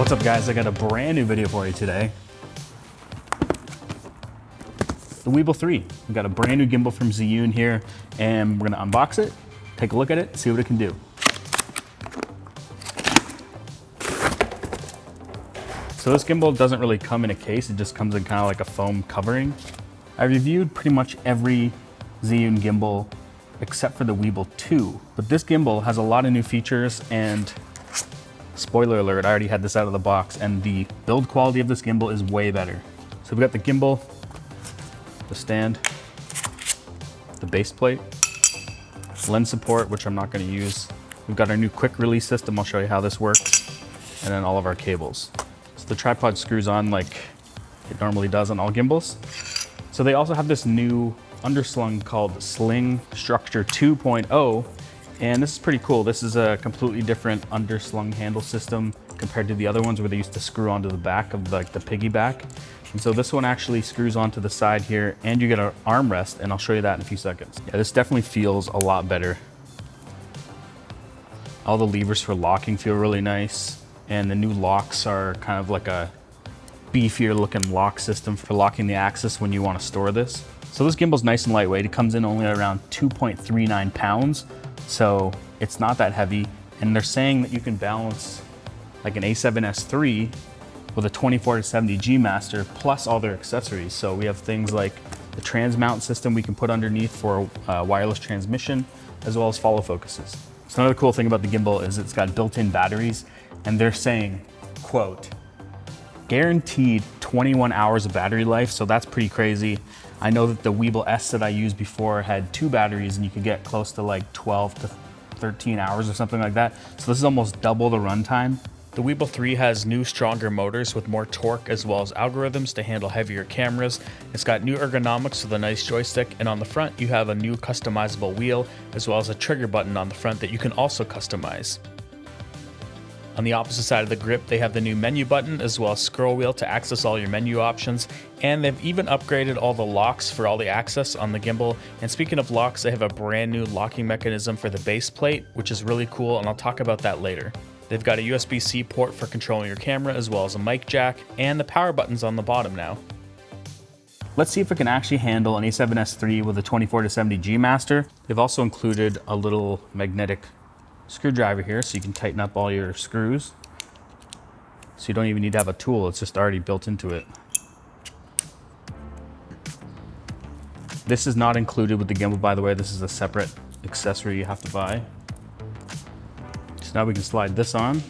What's up guys, I got a brand new video for you today. The Weebill 3. We've got a brand new gimbal from Zhiyun here, and we're gonna unbox it, take a look at it, see what it can do. So this gimbal doesn't really come in a case, it just comes in kind of like a foam covering. I reviewed pretty much every Zhiyun gimbal except for the Weebill 2, but this gimbal has a lot of new features, and spoiler alert, I already had this out of the box, and the build quality of this gimbal is way better. So we've got the gimbal, the stand, the base plate, lens support, which I'm not going to use. We've got our new quick release system, I'll show you how this works, and then all of our cables. So the tripod screws on like it normally does on all gimbals. So they also have this new underslung called Sling Structure 2.0, and this is pretty cool. This is a completely different underslung handle system compared to the other ones where they used to screw onto the back of like the piggyback. And so this one actually screws onto the side here, and you get an armrest, and I'll show you that in a few seconds. Yeah, this definitely feels a lot better. All the levers for locking feel really nice, and the new locks are kind of like a beefier looking lock system for locking the axis when you want to store this. So this gimbal's nice and lightweight. It comes in only around 2.39 pounds, so it's not that heavy. And they're saying that you can balance like an A7S III with a 24-70 G Master plus all their accessories. So we have things like the trans mount system we can put underneath for wireless transmission, as well as follow focuses. So another cool thing about the gimbal is it's got built-in batteries, and they're saying, quote, guaranteed 21 hours of battery life, so that's pretty crazy. I know that the Weebill S that I used before had 2 batteries, and you could get close to like 12 to 13 hours or something like that. So this is almost double the runtime. The Weebill 3 has new, stronger motors with more torque, as well as algorithms to handle heavier cameras. It's got new ergonomics with a nice joystick, and on the front you have a new customizable wheel, as well as a trigger button on the front that you can also customize. On the opposite side of the grip, they have the new menu button, as well as scroll wheel to access all your menu options, and they've even upgraded all the locks for all the access on the gimbal. And speaking of locks, they have a brand new locking mechanism for the base plate, which is really cool, and I'll talk about that later. They've got a USB-C port for controlling your camera, as well as a mic jack, and the power button's on the bottom now. Let's see if it can actually handle an A7S III with a 24-70 G Master. They've also included a little magnetic screwdriver here, so you can tighten up all your screws. So you don't even need to have a tool, it's just already built into it. This is not included with the gimbal, by the way. This is a separate accessory you have to buy. So now we can slide this on.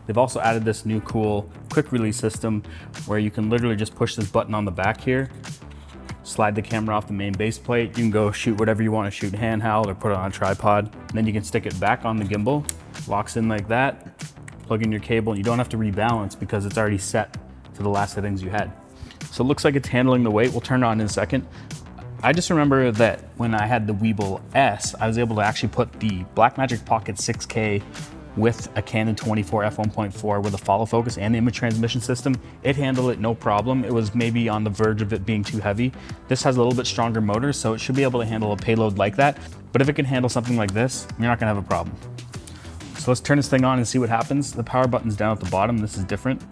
They've also added this new cool quick release system where you can literally just push this button on the back here, slide the camera off the main base plate. You can go shoot whatever you want to shoot, handheld or put it on a tripod. And then you can stick it back on the gimbal, locks in like that, plug in your cable, and you don't have to rebalance because it's already set to the last settings you had. So it looks like it's handling the weight. We'll turn it on in a second. I just remember that when I had the Weebill S, I was able to actually put the Blackmagic Pocket 6K with a Canon 24 f1.4 with a follow focus and the image transmission system. It handled it no problem. It was maybe on the verge of it being too heavy. This has a little bit stronger motors, so it should be able to handle a payload like that. But if it can handle something like this, you're not gonna have a problem. So let's turn this thing on and see what happens. The power button's down at the bottom. This is different.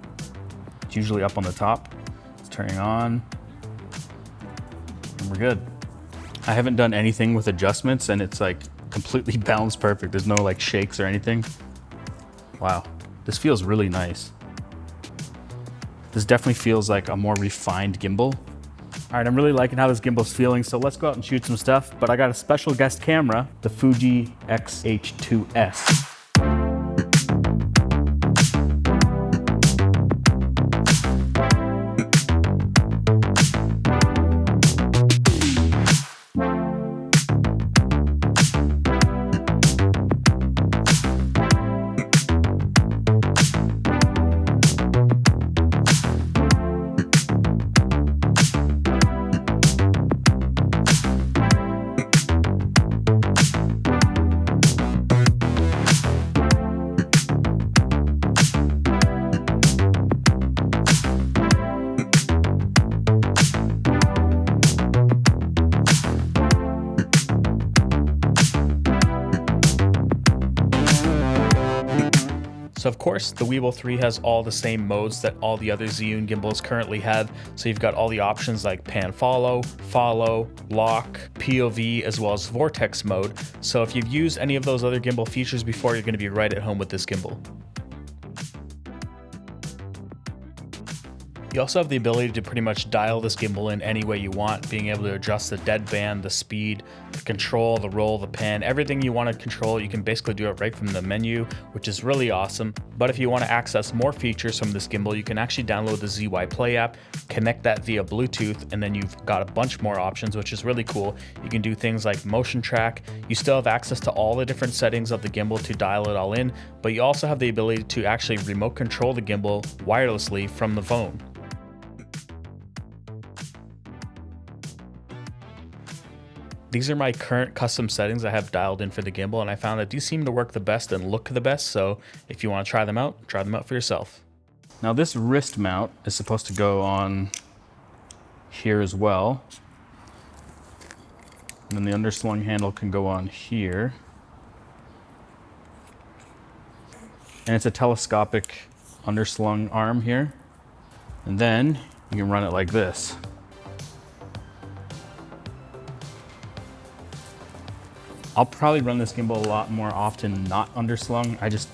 It's usually up on the top. It's turning on, and we're good. I haven't done anything with adjustments, and it's like completely balanced perfect. There's no like shakes or anything. Wow, this feels really nice. This definitely feels like a more refined gimbal. All right, I'm really liking how this gimbal's feeling, so let's go out and shoot some stuff. But I got a special guest camera, the Fuji XH2S. So of course, the Weebill 3 has all the same modes that all the other Zhiyun gimbals currently have. So you've got all the options like pan follow, lock, POV, as well as vortex mode. So if you've used any of those other gimbal features before, you're going to be right at home with this gimbal. You also have the ability to pretty much dial this gimbal in any way you want, being able to adjust the deadband, the speed, the control, the roll, the pan, everything you want to control. You can basically do it right from the menu, which is really awesome. But if you want to access more features from this gimbal, you can actually download the ZY Play app, connect that via Bluetooth, and then you've got a bunch more options, which is really cool. You can do things like motion track. You still have access to all the different settings of the gimbal to dial it all in, but you also have the ability to actually remote control the gimbal wirelessly from the phone. These are my current custom settings I have dialed in for the gimbal, and I found that these seem to work the best and look the best, so if you want to try them out for yourself. Now this wrist mount is supposed to go on here as well. And then the underslung handle can go on here. And it's a telescopic underslung arm here. And then you can run it like this. I'll probably run this gimbal a lot more often not underslung. I just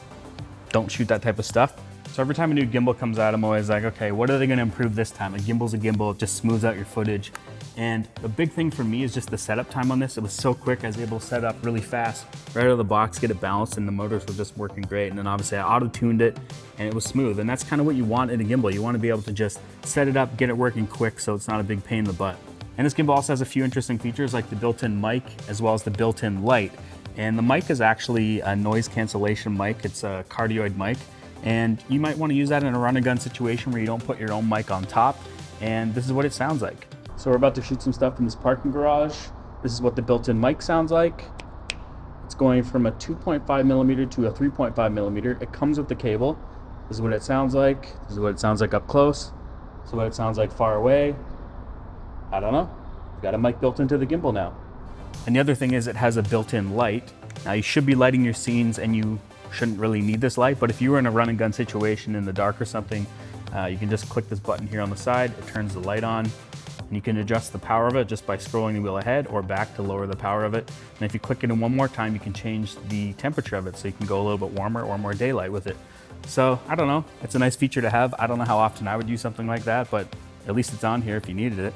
don't shoot that type of stuff. So every time a new gimbal comes out, I'm always like, okay, what are they gonna improve this time? A gimbal's a gimbal, it just smooths out your footage. And the big thing for me is just the setup time on this. It was so quick, I was able to set up really fast, right out of the box, get it balanced, and the motors were just working great. And then obviously I auto-tuned it and it was smooth. And that's kind of what you want in a gimbal. You wanna be able to just set it up, get it working quick so it's not a big pain in the butt. And this gimbal also has a few interesting features like the built-in mic as well as the built-in light. And the mic is actually a noise cancellation mic. It's a cardioid mic. And you might want to use that in a run and gun situation where you don't put your own mic on top. And this is what it sounds like. So we're about to shoot some stuff in this parking garage. This is what the built-in mic sounds like. It's going from a 2.5 millimeter to a 3.5 millimeter. It comes with the cable. This is what it sounds like. This is what it sounds like up close. This is what it sounds like far away. I don't know. We've got a mic built into the gimbal now. And the other thing is it has a built-in light. Now you should be lighting your scenes and you shouldn't really need this light, but if you were in a run and gun situation in the dark or something, you can just click this button here on the side. It turns the light on and you can adjust the power of it just by scrolling the wheel ahead or back to lower the power of it. And if you click it in one more time, you can change the temperature of it so you can go a little bit warmer or more daylight with it. So I don't know, it's a nice feature to have. I don't know how often I would use something like that, but at least it's on here if you needed it.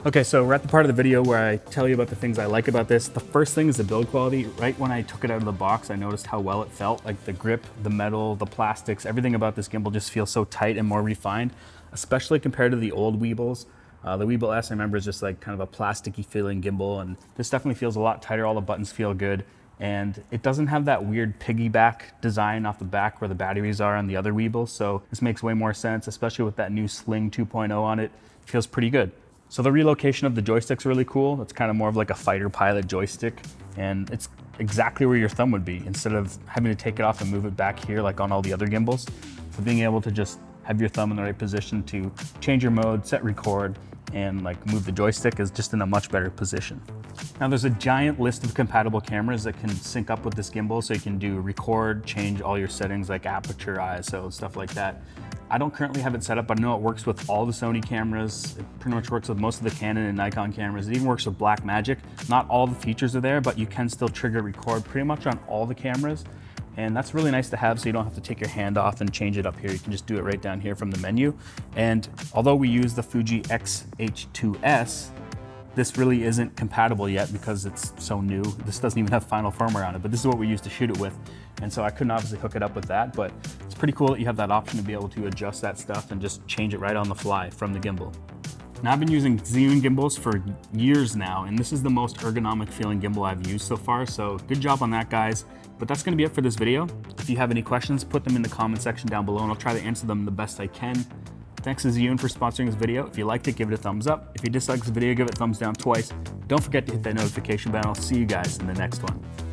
Okay, so we're at the part of the video where I tell you about the things I like about this. The first thing is the build quality. Right when I took it out of the box, I noticed how well it felt. Like the grip, the metal, the plastics, everything about this gimbal just feels so tight and more refined, especially compared to the old Weebills. The Weebill S, I remember, is just like kind of a plasticky feeling gimbal, and this definitely feels a lot tighter. All the buttons feel good, and it doesn't have that weird piggyback design off the back where the batteries are on the other Weebills, so this makes way more sense, especially with that new Sling 2.0 on it. It feels pretty good. So the relocation of the joystick's really cool. It's kind of more of like a fighter pilot joystick, and it's exactly where your thumb would be instead of having to take it off and move it back here like on all the other gimbals. So being able to just have your thumb in the right position to change your mode, set record, and like move the joystick is just in a much better position. Now there's a giant list of compatible cameras that can sync up with this gimbal, so you can do record, change all your settings like aperture, ISO, stuff like that. I don't currently have it set up, but I know it works with all the Sony cameras. It pretty much works with most of the Canon and Nikon cameras. It even works with Blackmagic. Not all the features are there, but you can still trigger record pretty much on all the cameras. And that's really nice to have, so you don't have to take your hand off and change it up here. You can just do it right down here from the menu. And although we use the Fuji XH2S, this really isn't compatible yet because it's so new. This doesn't even have final firmware on it, but this is what we use to shoot it with. And so I couldn't obviously hook it up with that, but it's pretty cool that you have that option to be able to adjust that stuff and just change it right on the fly from the gimbal. Now I've been using Zhiyun gimbals for years now, and this is the most ergonomic feeling gimbal I've used so far, so good job on that, guys. But that's gonna be it for this video. If you have any questions, put them in the comment section down below and I'll try to answer them the best I can. Thanks to Zhiyun for sponsoring this video. If you liked it, give it a thumbs up. If you disliked this video, give it a thumbs down twice. Don't forget to hit that notification bell. I'll see you guys in the next one.